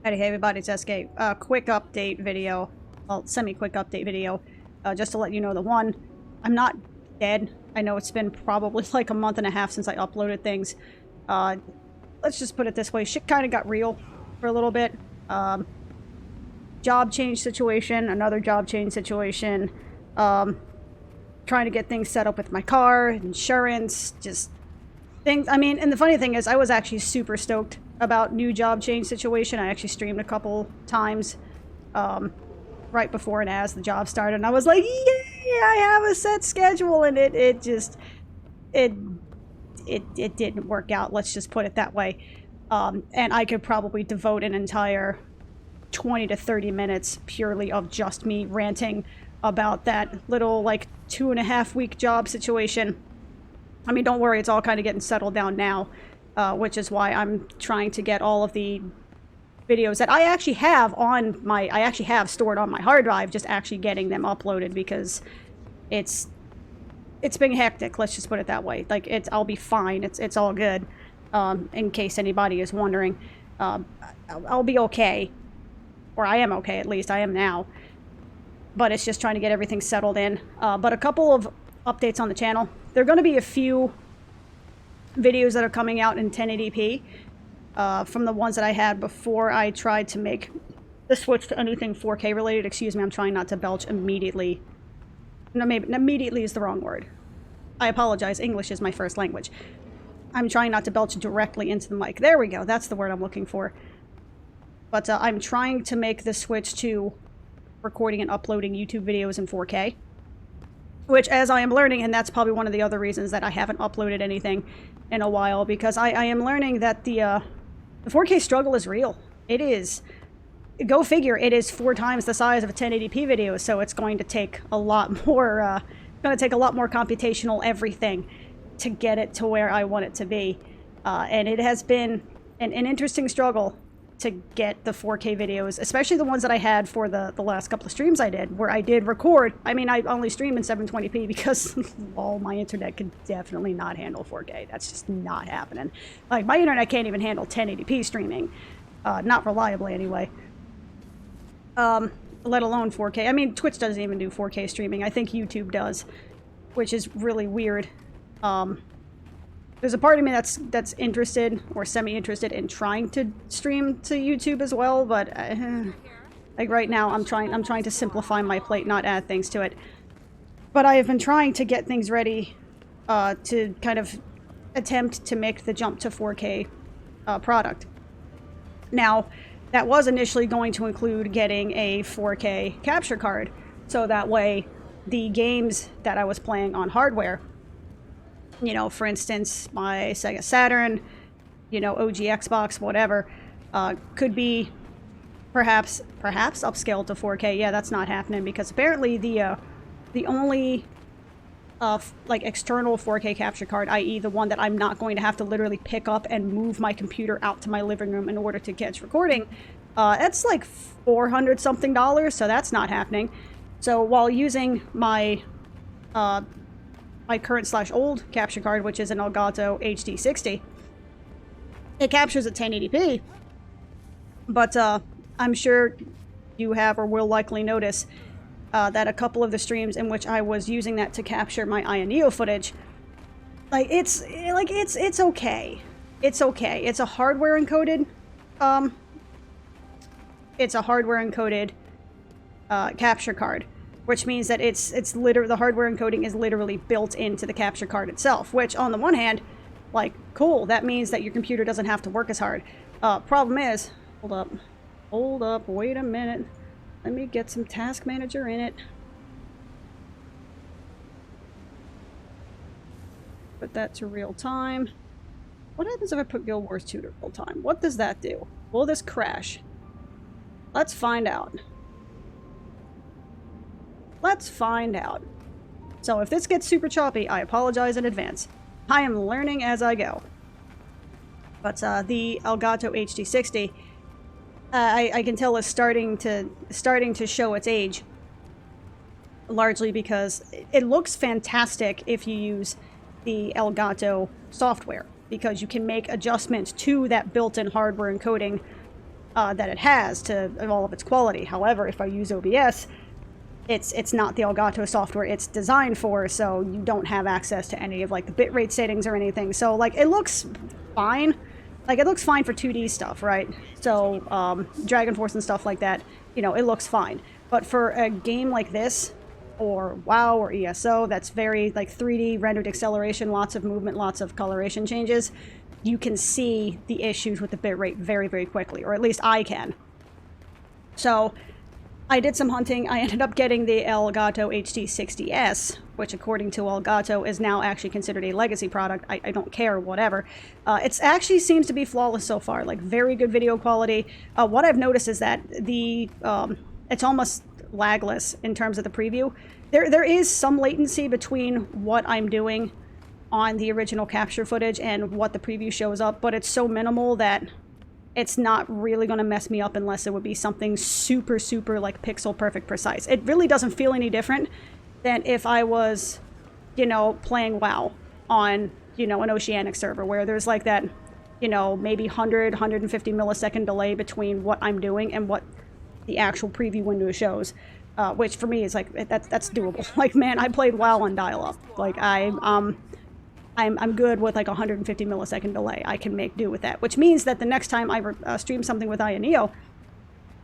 Hey everybody, it's SK. Quick update video. Well, semi-quick update video. Just to let you know, I'm not dead. I know it's been probably like a month and a half since I uploaded things. Let's just put it this way. Shit kind of got real for a little bit. Job change situation, another job change situation. Trying to get things set up with my car, insurance, just things. I mean, and the funny thing is, I was actually super stoked about new job change situation. I actually streamed a couple times right before and as the job started, and I was like, yay, I have a set schedule, and it didn't work out, let's just put it that way. And I could probably devote an entire 20 to 30 minutes purely of just me ranting about that little like 2.5 week job situation. I mean, don't worry, it's all kind of getting settled down now. Which is why I'm trying to get all of the videos that I actually have stored on my hard drive, just actually getting them uploaded, because it's been hectic, let's just put it that way. Like, I'll be fine, it's all good. In case anybody is wondering, I'll be okay, or I am okay, at least I am now. But it's just trying to get everything settled in. But a couple of updates on the channel. There are going to be a few videos that are coming out in 1080p from the ones that I had before I tried to make the switch to anything 4K related. Excuse me, I'm trying not to belch immediately. No, maybe immediately is the wrong word. I apologize, English is my first language. I'm trying not to belch directly into the mic. There we go, that's the word I'm looking for. But I'm trying to make the switch to recording and uploading YouTube videos in 4K. Which, as I am learning, and that's probably one of the other reasons that I haven't uploaded anything in a while, because I am learning that the 4K struggle is real. It is. Go figure, it is 4 times the size of a 1080p video, so it's going to take a lot more, computational everything to get it to where I want it to be. And it has been an interesting struggle to get the 4K videos, especially the ones that I had for the last couple of streams I did, where I did record. I mean, I only stream in 720p because my internet could definitely not handle 4K. That's just not happening. Like, my internet can't even handle 1080p streaming. Not reliably, anyway. Let alone 4K. I mean, Twitch doesn't even do 4K streaming. I think YouTube does, which is really weird. There's a part of me that's interested or semi-interested in trying to stream to YouTube as well, but like right now I'm trying to simplify my plate, not add things to it. But I have been trying to get things ready to kind of attempt to make the jump to 4K product. Now, that was initially going to include getting a 4K capture card, so that way the games that I was playing on hardware, you know, for instance, my Sega Saturn, you know, OG Xbox, whatever, could be perhaps upscaled to 4K. Yeah, that's not happening, because apparently the only like external 4K capture card, i.e. the one that I'm not going to have to literally pick up and move my computer out to my living room in order to catch recording, that's like $400 something, so that's not happening. So while using my current/old capture card, which is an Elgato HD60, it captures at 1080p, but I'm sure you have or will likely notice that a couple of the streams in which I was using that to capture my Aya Neo footage, it's okay. It's okay. It's a hardware encoded capture card, which means that it's literally, the hardware encoding is literally built into the capture card itself, which on the one hand, like, cool, that means that your computer doesn't have to work as hard. Problem is, hold up, wait a minute. Let me get some task manager in it. Put that to real time. What happens if I put Guild Wars 2 to real time? What does that do? Will this crash? Let's find out. Let's find out. So if this gets super choppy, I apologize in advance. I am learning as I go. But the Elgato HD60, I can tell is starting to show its age. Largely because it looks fantastic if you use the Elgato software, because you can make adjustments to that built-in hardware encoding that it has to all of its quality. However, if I use OBS, it's not the Elgato software it's designed for, so you don't have access to any of like the bitrate settings or anything. So like it looks fine. Like it looks fine for 2D stuff, right? So Dragon Force and stuff like that, you know, it looks fine. But for a game like this, or WoW or ESO, that's very like 3D rendered acceleration, lots of movement, lots of coloration changes, you can see the issues with the bitrate very, very quickly, or at least I can. So I did some hunting. I ended up getting the Elgato HD60S, which according to Elgato is now actually considered a legacy product. I don't care, whatever. It actually seems to be flawless so far, like very good video quality. What I've noticed is that it's almost lagless in terms of the preview. There is some latency between what I'm doing on the original capture footage and what the preview shows up, but it's so minimal that it's not really going to mess me up unless it would be something super, super like pixel perfect precise. It really doesn't feel any different than if I was, you know, playing WoW on, you know, an Oceanic server where there's like that, you know, maybe 100, 150 millisecond delay between what I'm doing and what the actual preview window shows. Which for me is like, that's doable. Like, man, I played WoW on dial-up. Like, I'm good with like 150 millisecond delay. I can make do with that, which means that the next time I stream something with Ioneo,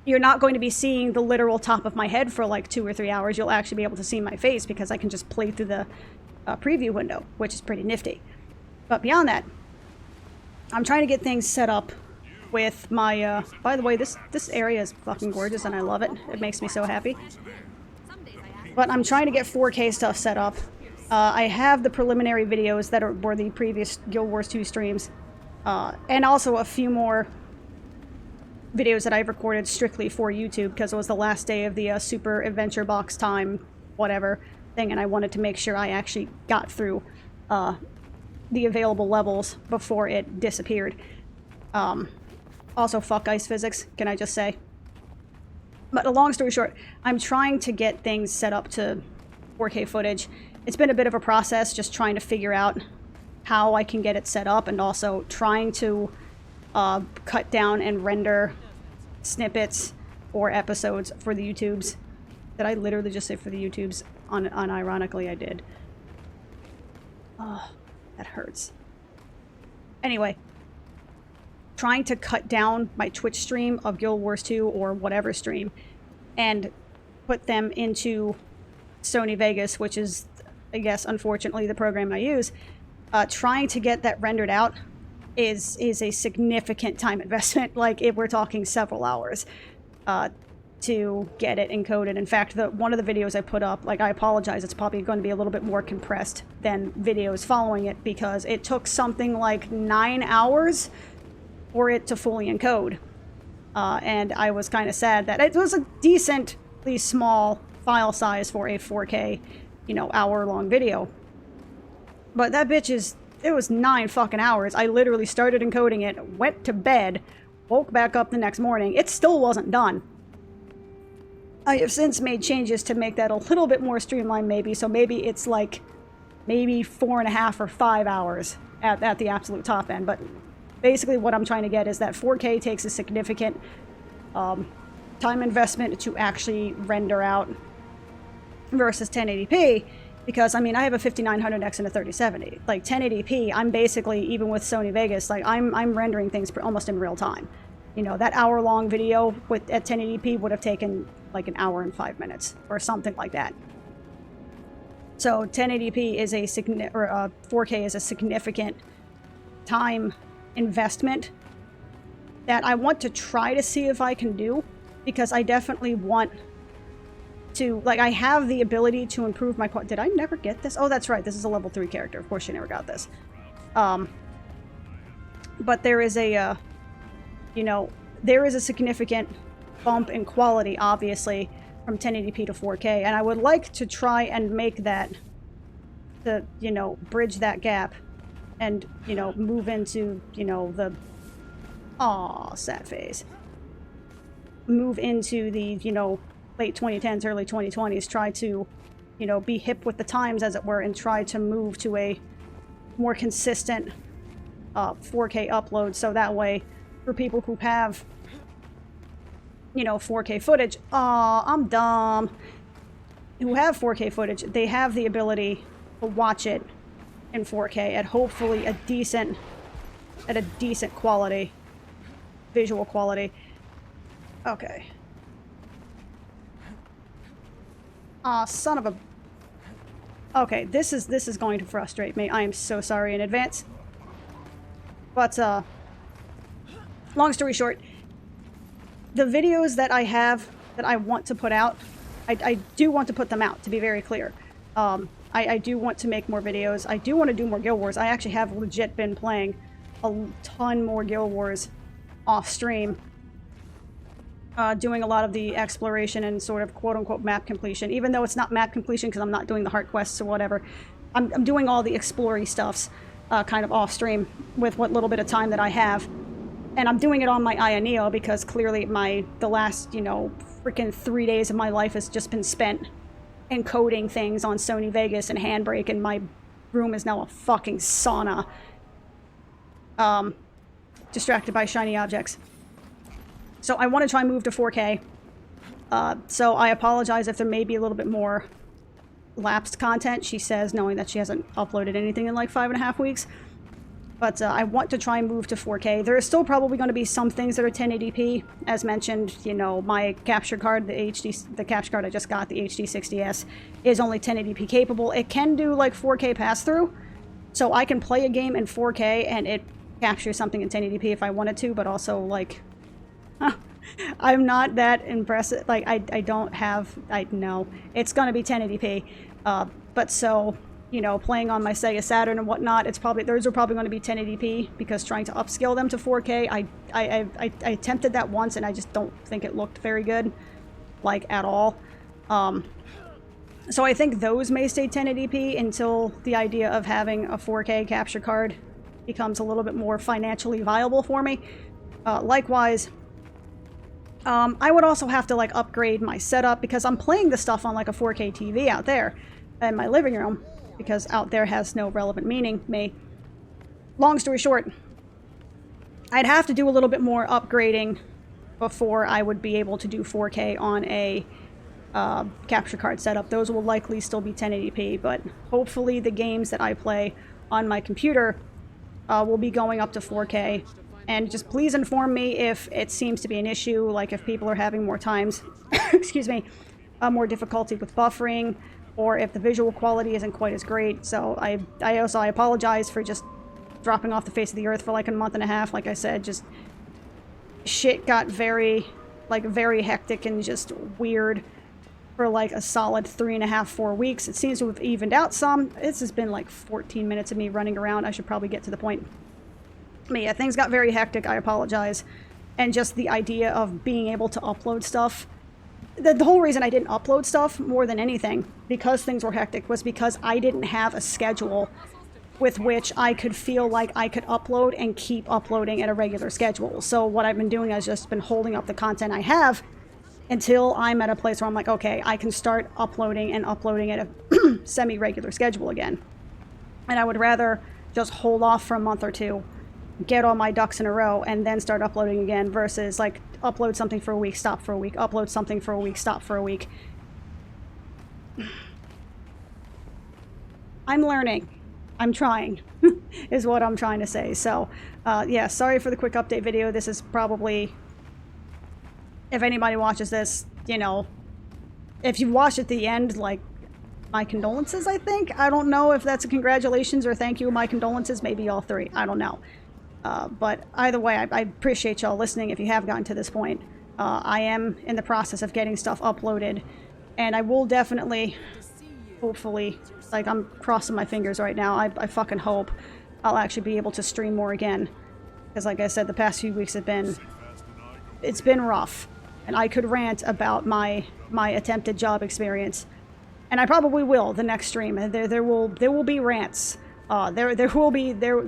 you're not going to be seeing the literal top of my head for like 2 or 3 hours. You'll actually be able to see my face because I can just play through the preview window, which is pretty nifty. But beyond that, I'm trying to get things set up with my, by the way, this area is fucking gorgeous and I love it. It makes me so happy. But I'm trying to get 4K stuff set up. I have the preliminary videos that were the previous Guild Wars 2 streams, and also a few more videos that I've recorded strictly for YouTube because it was the last day of the Super Adventure Box time, whatever thing, and I wanted to make sure I actually got through the available levels before it disappeared. Also, fuck ice physics, can I just say? But a long story short, I'm trying to get things set up to 4K footage. It's been a bit of a process just trying to figure out how I can get it set up and also trying to cut down and render snippets or episodes for the YouTubes. Did I literally just say for the YouTubes? Unironically, I did. Oh, that hurts. Anyway, trying to cut down my Twitch stream of Guild Wars 2 or whatever stream and put them into Sony Vegas, which is, I guess, unfortunately, the program I use. Trying to get that rendered out is a significant time investment. Like, we're talking several hours to get it encoded. In fact, one of the videos I put up, like, I apologize, it's probably going to be a little bit more compressed than videos following it because it took something like 9 hours for it to fully encode. And I was kind of sad that it was a decently small file size for a 4K, you know, hour-long video. But that bitch it was 9 fucking hours. I literally started encoding it, went to bed, woke back up the next morning. It still wasn't done. I have since made changes to make that a little bit more streamlined maybe, so maybe it's like, maybe 4.5 or 5 hours at the absolute top end, but basically what I'm trying to get is that 4K takes a significant time investment to actually render out versus 1080p, because I mean I have a 5900X and a 3070. Like 1080p, I'm basically, even with Sony Vegas, like I'm rendering things almost in real time. You know, that hour-long video at 1080p would have taken like an hour and 5 minutes or something like that. So 1080p is 4K is a significant time investment that I want to try to see if I can do, because I definitely want to, like, I have the ability to improve my did I never get this? Oh, that's right, this is a level 3 character. Of course you never got this. But there is a you know, there is a significant bump in quality, obviously, from 1080p to 4K, and I would like to try and make that, you know, bridge that gap and, you know, move into, you know, the, sad face. Move into the, you know, late 2010s, early 2020s, try to, you know, be hip with the times, as it were, and try to move to a more consistent 4K upload, so that way, for people who have you know, 4K footage. Aw, I'm dumb. Who have 4K footage, they have the ability to watch it in 4K at hopefully a decent quality, visual quality. Okay. Aw, son of a... Okay, this is going to frustrate me. I am so sorry in advance. But, long story short, the videos that I have that I want to put out, I do want to put them out, to be very clear. I do want to make more videos. I do want to do more Guild Wars. I actually have legit been playing a ton more Guild Wars off stream. Doing a lot of the exploration and sort of quote-unquote map completion, even though it's not map completion because I'm not doing the heart quests or whatever. I'm doing all the explory stuffs kind of off stream with what little bit of time that I have. And I'm doing it on my Aya Neo because clearly the last, you know, freaking 3 days of my life has just been spent encoding things on Sony Vegas and Handbrake, and my room is now a fucking sauna. Distracted by shiny objects. So I want to try and move to 4K. So I apologize if there may be a little bit more lapsed content, she says, knowing that she hasn't uploaded anything in like 5.5 weeks. But I want to try and move to 4K. There is still probably going to be some things that are 1080p. As mentioned, you know, my capture card, the capture card I just got, the HD60S, is only 1080p capable. It can do like 4K pass-through, so I can play a game in 4K and it captures something in 1080p if I wanted to, but also, like, I'm not that impressive. Like, I don't have, no. It's going to be 1080p. But so... you know, playing on my Sega Saturn and whatnot, those are probably going to be 1080p because trying to upscale them to 4K, I attempted that once and I just don't think it looked very good, like, at all. So I think those may stay 1080p until the idea of having a 4K capture card becomes a little bit more financially viable for me. Likewise, I would also have to, like, upgrade my setup because I'm playing the stuff on, like, a 4K TV out there in my living room. Because out there has no relevant meaning, me. Long story short, I'd have to do a little bit more upgrading before I would be able to do 4K on a capture card setup. Those will likely still be 1080p, but hopefully the games that I play on my computer will be going up to 4K. And just please inform me if it seems to be an issue, like if people are having more times, excuse me, more difficulty with buffering, or if the visual quality isn't quite as great. So I apologize for just dropping off the face of the earth for like a month and a half. Like I said, just shit got very hectic and just weird for like a solid 3.5, 4 weeks. It seems to have evened out some. This has been like 14 minutes of me running around. I should probably get to the point. But yeah, things got very hectic. I apologize. And just the idea of being able to upload stuff, the whole reason I didn't upload stuff more than anything, because things were hectic, was because I didn't have a schedule with which I could feel like I could upload and keep uploading at a regular schedule. So what I've been doing is just been holding up the content I have until I'm at a place where I'm like, okay, I can start uploading and uploading at a semi-regular schedule again. And I would rather just hold off for a month or two, get all my ducks in a row, and then start uploading again, versus like upload something for a week, stop for a week, upload something for a week, stop for a week. I'm learning. I'm trying, is what I'm trying to say. So, yeah, sorry for the quick update video. This is probably, if anybody watches this, you know, if you watch at the end, like, my condolences, I think. I don't know if that's a congratulations or thank you, my condolences, maybe all three. I don't know. But either way, I appreciate y'all listening if you have gotten to this point. I am in the process of getting stuff uploaded, and I will definitely, hopefully, like, I'm crossing my fingers right now. I fucking hope I'll actually be able to stream more again. Because like I said, the past few weeks have been, it's been rough. And I could rant about my attempted job experience. And I probably will the next stream. There will be rants.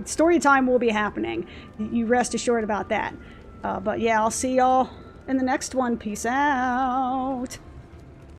Story time will be happening. You rest assured about that. But yeah, I'll see y'all in the next one. Peace out.